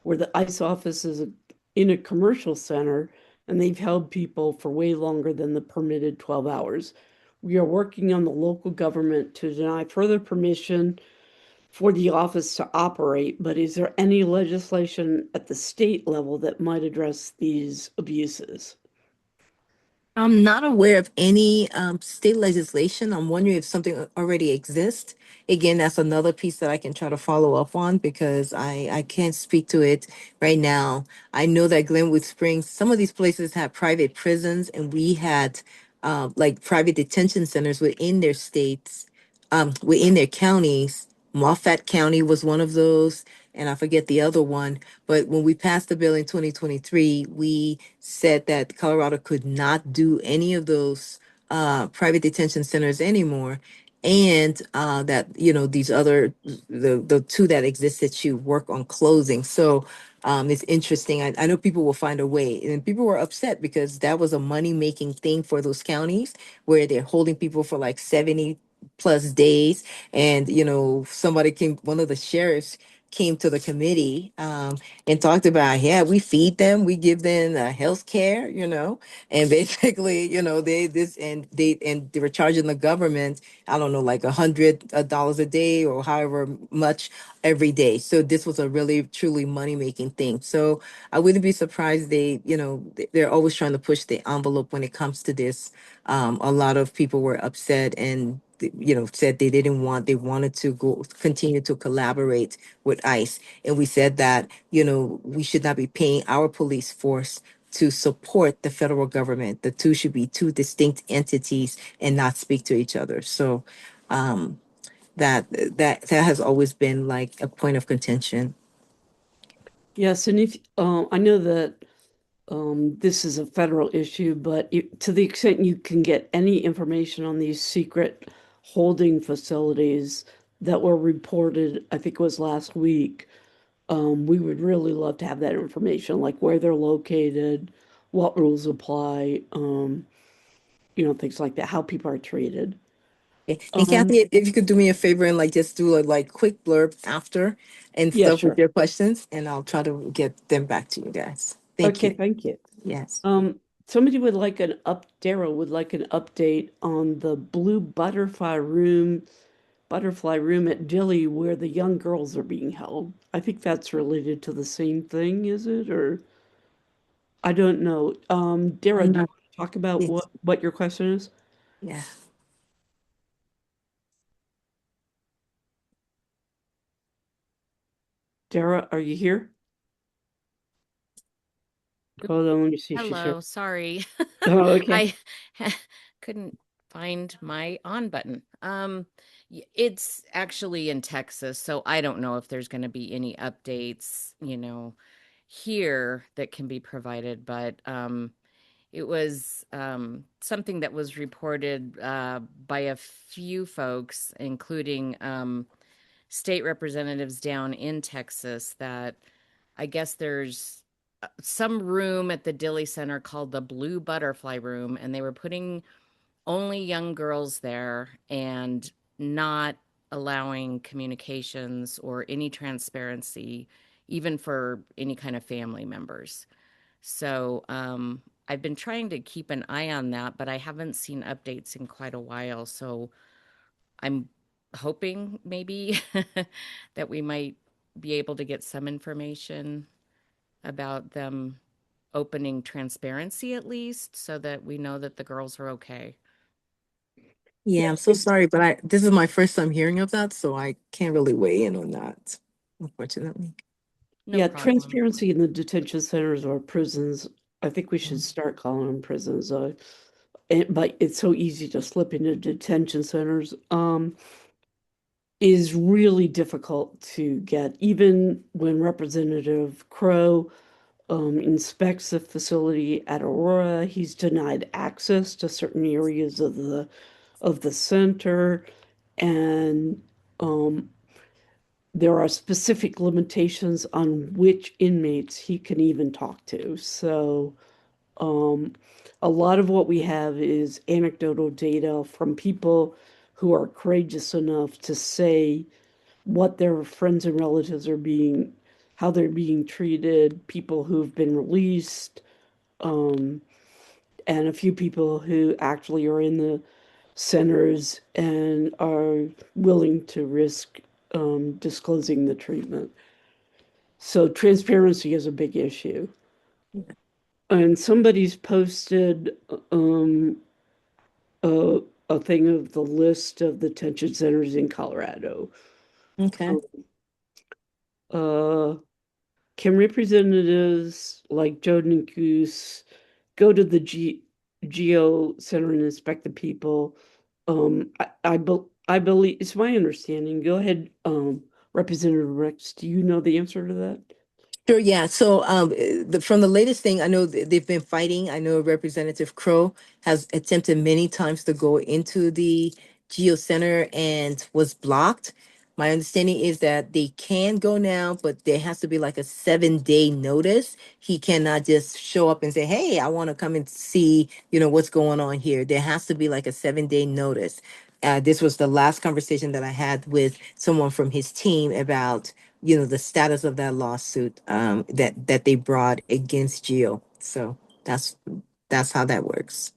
where the ICE office is in a commercial center, and they've held people for way longer than the permitted 12 hours. We are working on the local government to deny further permission for the office to operate, but is there any legislation at the state level that might address these abuses? I'm not aware of any state legislation. I'm wondering if something already exists. Again, that's another piece that I can try to follow up on because I can't speak to it right now. I know that Glenwood Springs, some of these places have private prisons, and we had like private detention centers within their states, within their counties. Moffat County was one of those, and I forget the other one. But when we passed the bill in 2023, we said that Colorado could not do any of those private detention centers anymore, and that these other the two that exist that you work on closing. So it's interesting. I know people will find a way, and people were upset because that was a money making thing for those counties where they're holding people for like 70+ days. And somebody came, one of the sheriffs came to the committee, and talked about, yeah, we feed them, we give them health care, and basically, they were charging the government, I don't know, like $100 a day or however much every day. So this was a really truly money making thing. So I wouldn't be surprised they're always trying to push the envelope when it comes to this. A lot of people were upset and said they wanted to go continue to collaborate with ICE. And we said that we should not be paying our police force to support the federal government. The two should be two distinct entities and not speak to each other. So um, that has always been like a point of contention. Yes, and if I know that this is a federal issue, but to the extent you can get any information on these secret holding facilities that were reported, I think it was last week, we would really love to have that information, like where they're located, what rules apply, things like that, how people are treated. Okay. And Um, Kathy, if you could do me a favor and like just do a like quick blurb after and yeah, stuff with sure. your questions, and I'll try to get them back to you guys. Thank Okay, you. thank you. Yes. Somebody would like Daryl would like an update on the blue butterfly room at Dilly where the young girls are being held. I think that's related to the same thing, is it? Or I don't know. Dara, do you Mhm. want to talk about Yes. what your question is? Yeah. Dara, are you here? Hold on, let me see if she's here. Hello, sorry. Oh, okay. I couldn't find my on button. It's actually in Texas, so I don't know if there's going to be any updates, here that can be provided, but it was something that was reported by a few folks, including state representatives down in Texas, that I guess there's some room at the Dilly Center called the Blue Butterfly Room, and they were putting only young girls there and not allowing communications or any transparency, even for any kind of family members. So I've been trying to keep an eye on that, but I haven't seen updates in quite a while. So I'm hoping maybe that we might be able to get some information about them opening transparency at least so that we know that the girls are okay. Yeah, I'm so sorry, but this is my first time hearing of that, so I can't really weigh in on that, unfortunately. No Yeah, problem. transparency in the detention centers or prisons. I think we should start calling them prisons. But it's so easy to slip into detention centers. Is really difficult to get. Even when Representative Crow inspects the facility at Aurora, he's denied access to certain areas of the center, and um, there are specific limitations on which inmates he can even talk to. So, um, a lot of what we have is anecdotal data from people who are courageous enough to say what their friends and relatives are being, how they're being treated, people who've been released, um, and a few people who actually are in the centers and are willing to risk disclosing the treatment. So transparency is a big issue. And somebody's posted a, a thing of the list of the detention centers in Colorado. Okay. Um, uh, can representatives like Jordan and Goose go to the Geo Center and inspect the people? I believe it's my understanding. Go ahead, Representative Rex. Do you know the answer to that? Sure, yeah. So from the latest thing, I know they've been fighting. I know Representative Crow has attempted many times to go into the Geo Center and was blocked. My understanding is that they can go now, but there has to be like a 7 day notice. He cannot just show up and say, "Hey, I want to come and see, what's going on here." There has to be like a 7 day notice. This was the last conversation that I had with someone from his team about the status of that lawsuit that they brought against Geo. So that's how that works.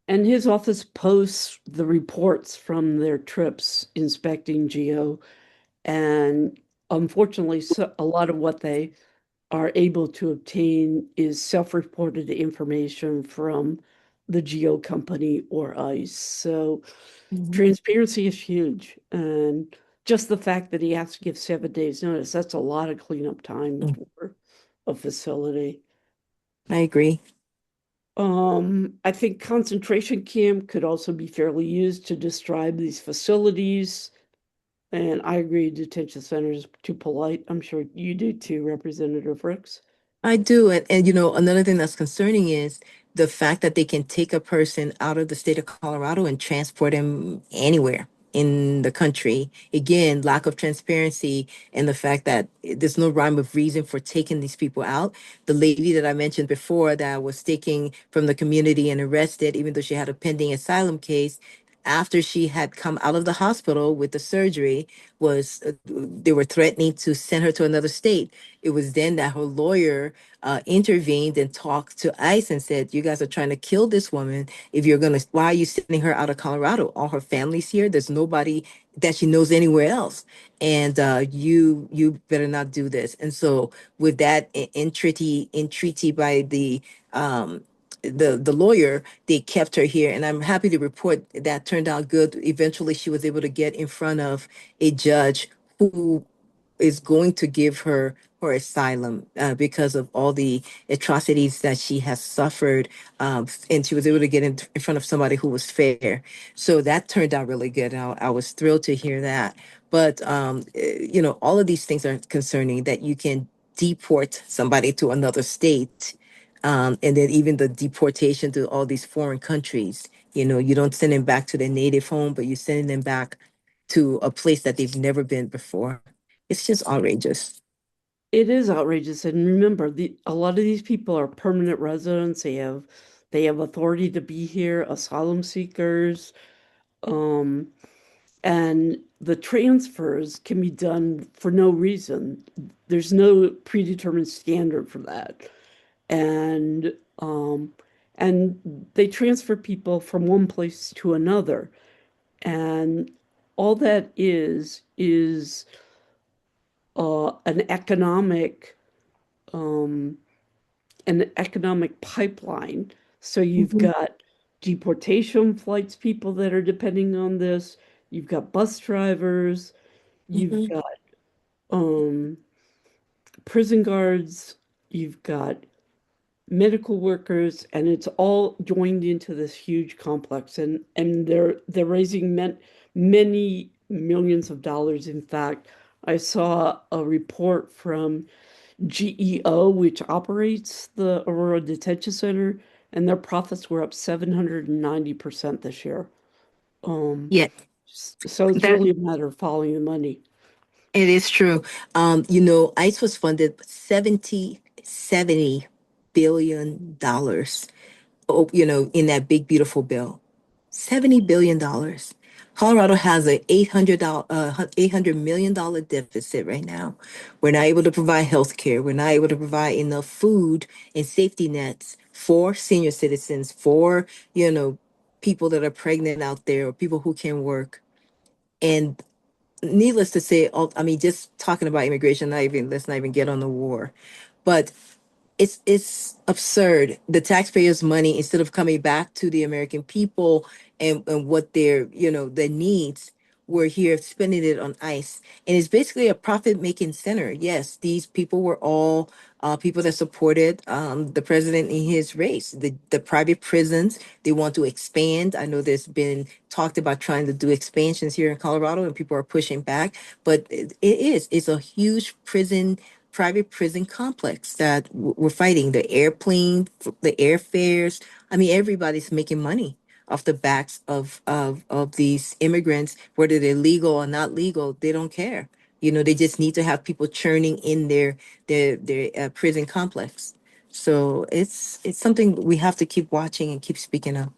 And his office posts the reports from their trips inspecting Geo. And unfortunately, a lot of what they are able to obtain is self-reported information from the Geo company or ICE. So Mhm. transparency is huge. And just the fact that he has to give 7 days notice, that's a lot of cleanup time Mm, for a facility. I agree. I think concentration camp could also be fairly used to describe these facilities. And I agree, detention center is too polite. I'm sure you do too, Representative Ricks. I do. And another thing that's concerning is the fact that they can take a person out of the state of Colorado and transport him anywhere in the country. Again, lack of transparency and the fact that there's no rhyme of reason for taking these people out. The lady that I mentioned before that was taken from the community and arrested, even though she had a pending asylum case, after she had come out of the hospital with the surgery, was they were threatening to send her to another state. It was then that her lawyer intervened and talked to ICE and said, "You guys are trying to kill this woman. If you're gonna, why are you sending her out of Colorado? All her family's here. There's nobody that she knows anywhere else, and you better not do this." And so, with that entreaty by the lawyer, they kept her here, and I'm happy to report that turned out good. Eventually, she was able to get in front of a judge who is going to give her asylum because of all the atrocities that she has suffered. And she was able to get in front of somebody who was fair. So that turned out really good. I was thrilled to hear that. But, all of these things are concerning that you can deport somebody to another state. And then even the deportation to all these foreign countries. You don't send them back to their native home, but you send them back to a place that they've never been before. It's just outrageous. It is outrageous. And remember, a lot of these people are permanent residents. They have authority to be here, asylum seekers. Um, and the transfers can be done for no reason. There's no predetermined standard for that. And um, and they transfer people from one place to another. And all that is um, an economic pipeline. So you've Mhm, got deportation flights, people that are depending on this. You've got bus drivers. You've mhm, got um, prison guards. You've got medical workers, and it's all joined into this huge complex. And they're raising many millions of dollars. In fact, I saw a report from GEO, which operates the Aurora Detention Center, and their profits were up 790% this year. Um, yeah, so it's that really a matter of following the money. it is true. ICE was funded 70 billion dollars. Oh, in that big beautiful bill, $70 billion. Colorado has a $800 million deficit right now. We're not able to provide health care. We're not able to provide enough food and safety nets for senior citizens, for people that are pregnant out there, or people who can work. And needless to say, I mean, just talking about immigration, not even let's not even get on the war. But it's absurd. The taxpayers' money, instead of coming back to the American people and what their needs, we're here spending it on ICE. And it's basically a profit-making center. Yes, these people were all people that supported the president in his race. The private prisons, they want to expand. I know there's been talked about trying to do expansions here in Colorado, and people are pushing back. But it's a huge prison private prison complex that we're fighting. The airplane, the airfares. I mean, everybody's making money off the backs of these immigrants, whether they're legal or not legal. They don't care. They just need to have people churning in their prison complex. So it's something we have to keep watching and keep speaking up.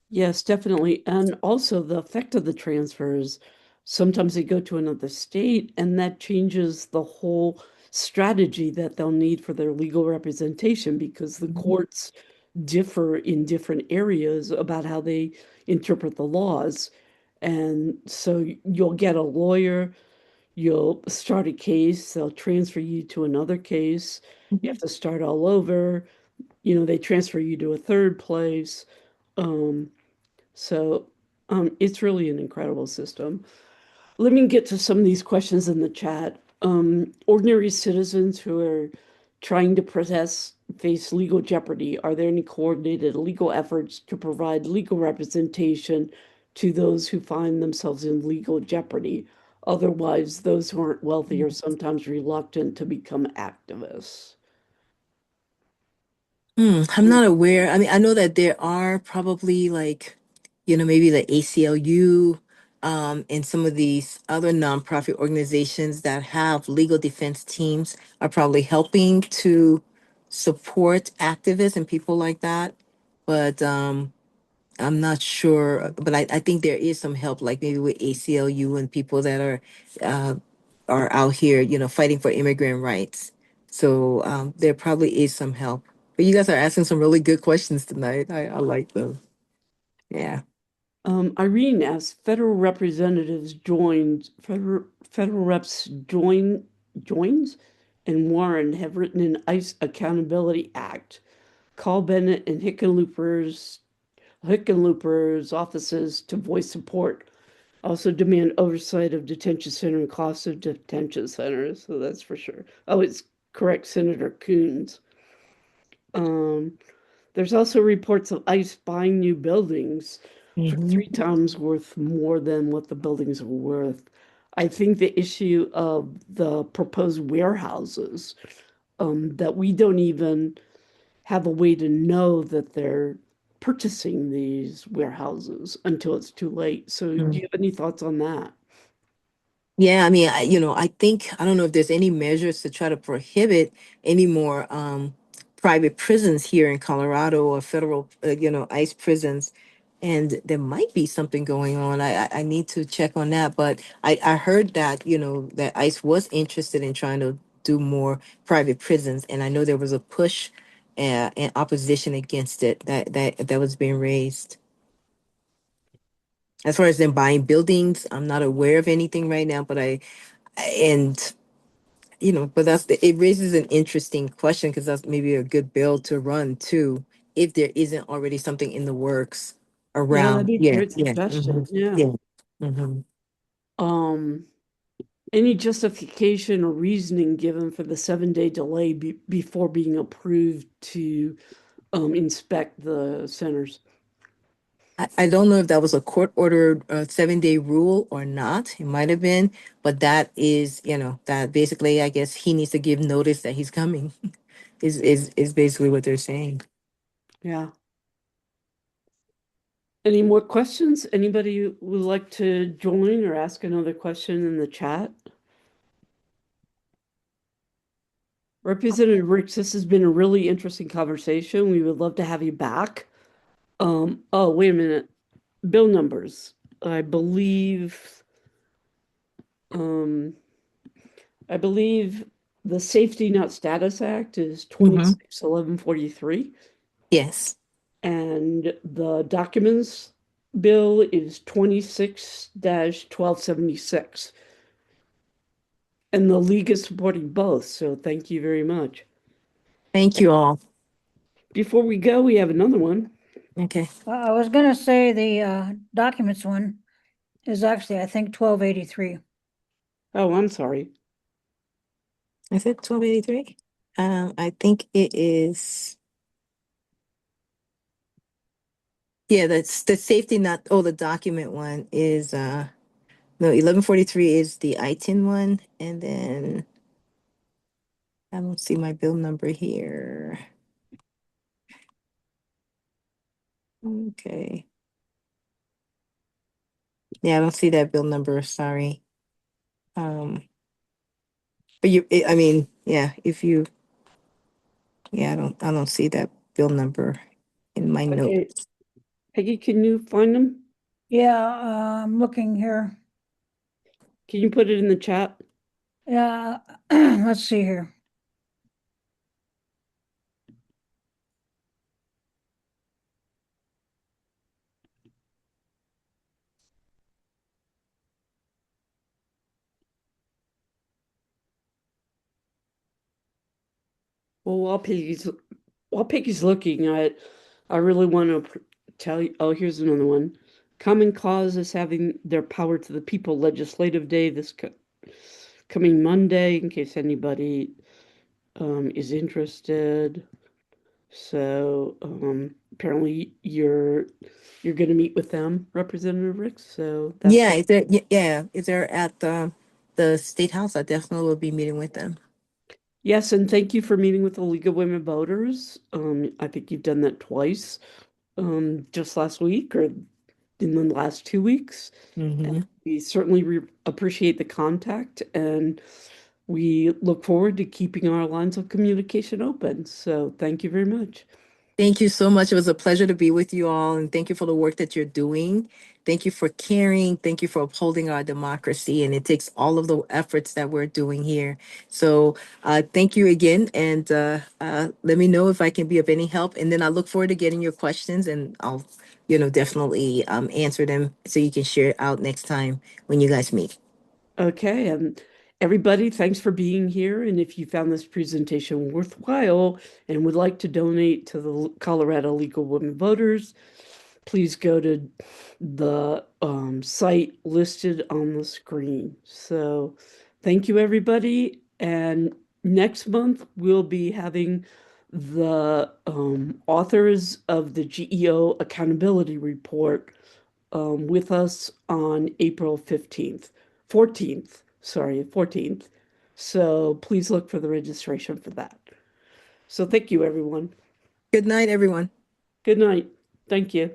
Yes, definitely. And also the effect of the transfers, sometimes they go to another state, and that changes the whole strategy that they'll need for their legal representation because the courts differ in different areas about how they interpret the laws. And so you'll get a lawyer, you'll start a case, they'll transfer you to another case, you have to start all over, they transfer you to a third place. Um, so it's really an incredible system. Let me get to some of these questions in the chat. Ordinary citizens who are trying to protest face legal jeopardy. Are there any coordinated legal efforts to provide legal representation to those who find themselves in legal jeopardy? Otherwise, those who aren't wealthy are sometimes reluctant to become activists. I'm not aware. I mean, I know that there are probably like, maybe the ACLU, and some of these other nonprofit organizations that have legal defense teams are probably helping to support activists and people like that. But I'm not sure. But I think there is some help, like maybe with ACLU and people that uh, are out here, fighting for immigrant rights. So there probably is some help. But you guys are asking some really good questions tonight. I like them. Yeah. Irene asked, federal reps joins, and Warren have written an ICE Accountability Act. Call Bennett and Hickenlooper's offices to voice support. Also demand oversight of detention center and costs of detention centers. So that's for sure. Oh, it's correct, Senator Coons. Um, there's also reports of ICE buying new buildings for Hmm. 3 times worth more than what the buildings are worth. I think the issue of the proposed warehouses, that we don't even have a way to know that they're purchasing these warehouses until it's too late. So, do you have any thoughts on that? Yeah, I mean, I think I don't know if there's any measures to try to prohibit any more private prisons here in Colorado or federal, ICE prisons, and there might be something going on. I need to check on that, but I heard that that ICE was interested in trying to do more private prisons, and I know there was a push and opposition against it that was being raised. As far as them buying buildings, I'm not aware of anything right now, but and but it raises an interesting question because that's maybe a good bill to run too, if there isn't already something in the works Yeah, that'd around. be a Yeah, great yeah, suggestion. Yeah. yeah. Hmm. Um, any justification or reasoning given for the 7-day delay before being approved to inspect the centers? I don't know if that was a court ordered 7-day rule or not. It might have been, but that is, that basically, I guess he needs to give notice that he's coming. Is basically what they're saying. Yeah. Any more questions? Anybody would like to join or ask another question in the chat? Representative Ricks, this has been a really interesting conversation. We would love to have you back. Oh, wait a minute. Bill numbers. I believe, um, I believe the Safety Not Status Act is Hmm. 261143, Yes. and the documents bill is 26-1276. And the league is supporting both, so thank you very much. Thank you all. Before we go, we have another one. Okay. I was gonna say the documents one is actually, I think, 1283. Oh, I'm sorry. Is it 1283? I think it is. Yeah, that's the safety not, oh, the document one is no, 1143 is the ITIN one, and then I don't see my bill number here. Okay. Yeah, I don't see that bill number, sorry. But I mean, yeah, if you, yeah, I don't see that bill number in my note. Okay, Peggy, can you find them? Yeah, I'm looking here. Can you put it in the chat? Yeah, let's see here. Well, while Peggy's looking, I really want to tell you. Oh, here's another one. Common Cause is having their Power to the People Legislative Day this coming Monday, in case anybody is interested. So apparently you're going to meet with them, Representative Ricks. So that's Yeah, is there, yeah, is there at the State House? I definitely will be meeting with them. yes, and thank you for meeting with the League of Women Voters. I think you've done that twice, just last week or in the last 2 weeks. And Mm-hmm. we certainly appreciate the contact, and we look forward to keeping our lines of communication open. So thank you very much. Thank you so much. It was a pleasure to be with you all, and thank you for the work that you're doing. Thank you for caring. Thank you for upholding our democracy. And it takes all of the efforts that we're doing here. So thank you again. And let me know if I can be of any help. And then I look forward to getting your questions, and I'll, definitely answer them so you can share it out next time when you guys meet. Okay, everybody, thanks for being here. And if you found this presentation worthwhile and would like to donate to the Colorado League of Women Voters, please go to the site listed on the screen. So thank you, everybody. And next month, we'll be having the authors of the GEO Accountability Report with us on April 15th, 14th, sorry, 14th. So please look for the registration for that. So thank you, everyone. Good night, everyone. Good night. Thank you.